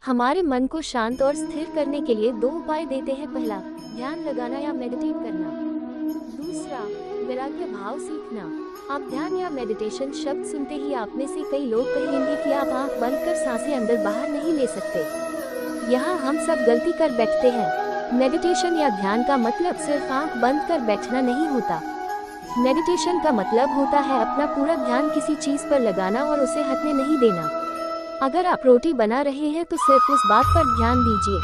हमारे मन को शांत और स्थिर करने के लिए दो उपाय देते हैं। पहला, ध्यान लगाना या मेडिटेट करना। दूसरा, वैराग्य भाव सीखना। आप ध्यान या मेडिटेशन शब्द सुनते ही आप में से कई लोग कहेंगे कि आप आंख बंद कर सांसें अंदर बाहर नहीं ले सकते। यहाँ हम सब गलती कर बैठते हैं। मेडिटेशन या ध्यान का मतलब सिर्फ आंख बंद कर बैठना नहीं होता। मेडिटेशन का मतलब होता है अपना पूरा ध्यान किसी चीज पर लगाना और उसे हटने नहीं देना। अगर आप रोटी बना रहे हैं तो सिर्फ उस बात पर ध्यान दीजिए।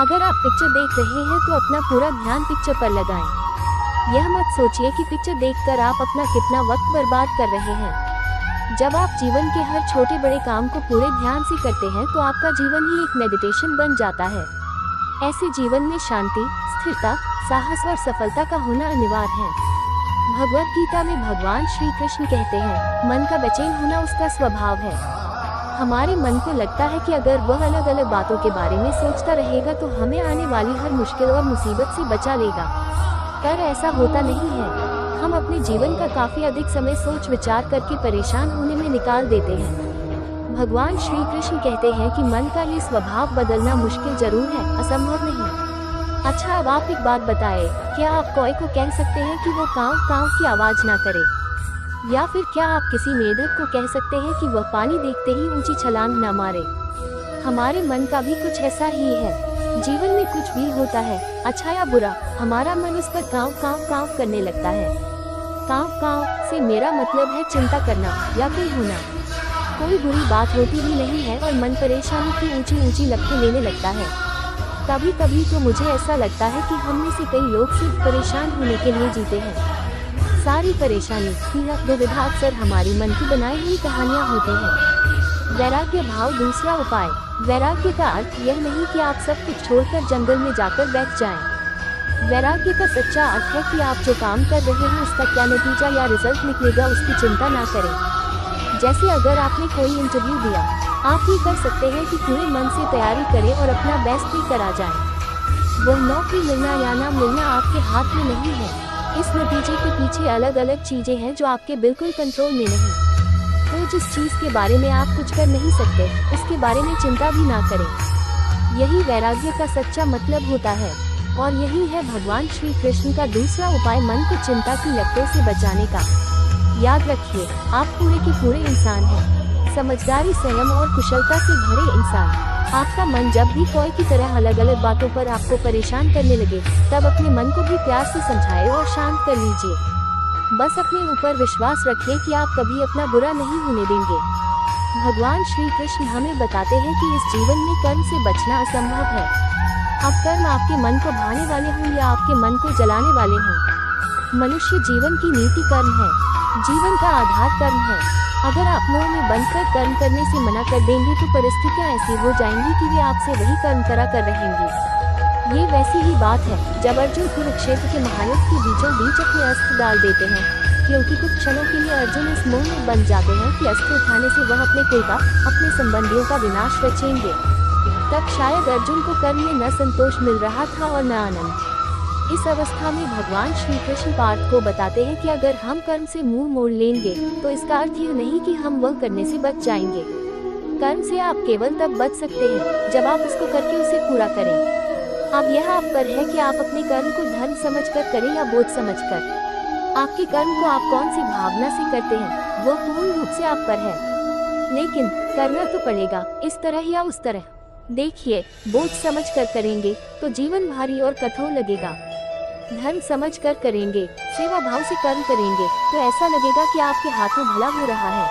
अगर आप पिक्चर देख रहे हैं तो अपना पूरा ध्यान पिक्चर पर लगाएं। यह मत सोचिए कि पिक्चर देखकर आप अपना कितना वक्त बर्बाद कर रहे हैं। जब आप जीवन के हर छोटे बड़े काम को पूरे ध्यान से करते हैं तो आपका जीवन ही एक मेडिटेशन बन जाता है। ऐसे जीवन में शांति, स्थिरता, साहस और सफलता का होना अनिवार्य है। भगवद गीता में भगवान श्री कृष्ण कहते हैं, मन का बेचैन होना उसका स्वभाव है। हमारे मन को लगता है कि अगर वह अलग अलग बातों के बारे में सोचता रहेगा तो हमें आने वाली हर मुश्किल और मुसीबत से बचा लेगा। पर ऐसा होता नहीं है। हम अपने जीवन का काफी अधिक समय सोच विचार करके परेशान होने में निकाल देते हैं। भगवान श्री कृष्ण कहते हैं कि मन का ये स्वभाव बदलना मुश्किल जरूर है, असंभव नहीं। अच्छा, अब आप एक बात बताएं, क्या आप कौए को कह सकते हैं कि वो कांव कांव की आवाज ना करे? या फिर क्या आप किसी मेढक को कह सकते हैं कि वह पानी देखते ही ऊंची छलांग न मारे? हमारे मन का भी कुछ ऐसा ही है। जीवन में कुछ भी होता है, अच्छा या बुरा, हमारा मन उस पर कांव कांव कांव करने लगता है। कांव कांव से मेरा मतलब है चिंता करना या कोई होना। कोई बुरी बात होती भी नहीं है और मन परेशानी की ऊंची ऊंची लपटें लेने लगता है। कभी कभी तो मुझे ऐसा लगता है कि हम में से कई लोग सिर्फ परेशान होने के लिए जीते हैं। सारी परेशानी, पीड़ा, दुविधा अक्सर हमारी मन की बनाई हुई कहानियां होती हैं। वैराग्य भाव दूसरा उपाय। वैराग्य का अर्थ यह नहीं कि आप सब कुछ छोड़कर जंगल में जाकर बैठ जाएं। वैराग्य का सच्चा अर्थ है कि आप जो काम कर रहे हैं उसका क्या नतीजा या रिजल्ट निकलेगा उसकी चिंता ना करें। जैसे अगर आपने कोई इंटरव्यू दिया, आप ये कर सकते हैं कि पूरे मन से तैयारी करें और अपना बेस्ट भी करा जाए। वह नौकरी मिलना या ना मिलना आपके हाथ में नहीं है। इस नतीजे के पीछे अलग अलग चीजें हैं जो आपके बिल्कुल कंट्रोल में नहीं। तो जिस चीज के बारे में आप कुछ कर नहीं सकते, उसके बारे में चिंता भी ना करें। यही वैराग्य का सच्चा मतलब होता है। और यही है भगवान श्री कृष्ण का दूसरा उपाय, मन को चिंता की लपटों से बचाने का। याद रखिए, आप पूरे के पूरे इंसान हैं। समझदारी, संयम और कुशलता से भरे इंसान। आपका मन जब भी कोई की तरह अलग अलग बातों पर आपको परेशान करने लगे, तब अपने मन को भी प्यार से समझाएं और शांत कर लीजिए। बस अपने ऊपर विश्वास रखिए कि आप कभी अपना बुरा नहीं होने देंगे। भगवान श्री कृष्ण हमें बताते हैं कि इस जीवन में कर्म से बचना असंभव है। अब कर्म आपके मन को भाने वाले हों या आपके मन को जलाने वाले हों, मनुष्य जीवन की नीति कर्म है। जीवन का आधार कर्म है। अगर आप मुंह में बनकर कर्म करने से मना कर देंगे तो परिस्थितियां ऐसी हो जाएंगी कि वे आपसे वही कर्म करा कर रहेंगी। ये वैसी ही बात है जब अर्जुन कुरुक्षेत्र के महायुद्ध के बीचों बीच अपने अस्त्र डाल देते हैं, क्योंकि कुछ क्षणों के लिए अर्जुन इस मोह में बन जाते हैं कि अस्त्र उठाने से वह अपने कुल का, अपने संबंधियों का विनाश रचेंगे। तब शायद अर्जुन को कर्म में न संतोष मिल रहा था और न आनंद। इस अवस्था में भगवान श्री कृष्ण पार्थ को बताते हैं कि अगर हम कर्म से मुंह मोड़ लेंगे तो इसका अर्थ यह नहीं कि हम वह करने से बच जाएंगे। कर्म से आप केवल तब बच सकते हैं जब आप उसको करके उसे पूरा करें। अब यह आप पर है कि आप अपने कर्म को धर्म समझकर करें या बोझ समझकर। आपके कर्म को आप कौन सी भावना से करते हैं, वह पूर्ण रूप से आप पर है। लेकिन करना तो पड़ेगा, इस तरह या उस तरह। देखिए, बोझ समझकर करेंगे तो जीवन भारी और कठोर लगेगा। धर्म समझकर करेंगे, सेवा भाव से कर्म करेंगे तो ऐसा लगेगा कि आपके हाथों भला हो रहा है।